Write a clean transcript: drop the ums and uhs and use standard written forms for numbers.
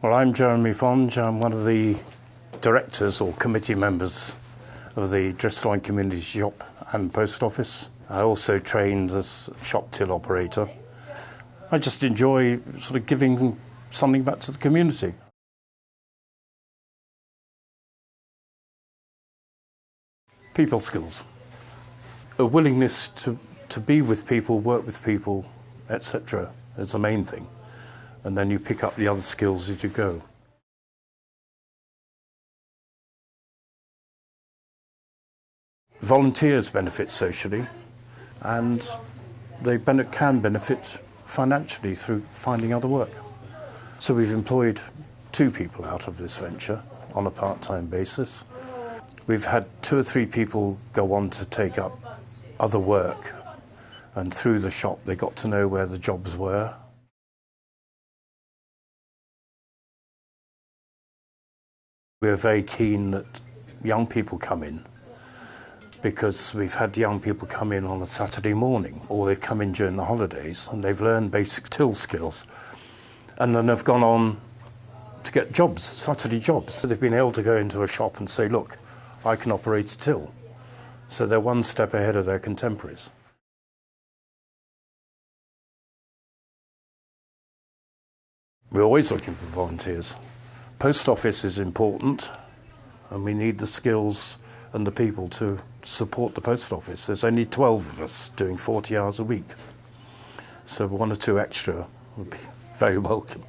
Well, I'm Jeremy Fonge. I'm one of the directors or committee members of the Dryslwyn Community Shop and Post Office. I also trained as a shop till operator. I just enjoy sort of giving something back to the community. People skills. A willingness to be with people, work with people, etc. is the main thing. And then you pick up the other skills as you go. Volunteers benefit socially, and they can benefit financially through finding other work. So we've employed 2 people out of this venture on a part-time basis. We've had 2 or 3 people go on to take up other work, and through the shop they got to know where the jobs were. We're very keen that young people come in, because we've had young people come in on a Saturday morning, or they've come in during the holidays and they've learned basic till skills, and then they've gone on to get jobs, Saturday jobs. So they've been able to go into a shop and say, look, I can operate a till. So they're one step ahead of their contemporaries. We're always looking for volunteers. Post office is important, and we need the skills and the people to support the post office. There's only 12 of us doing 40 hours a week, so 1 or 2 extra would be very welcome.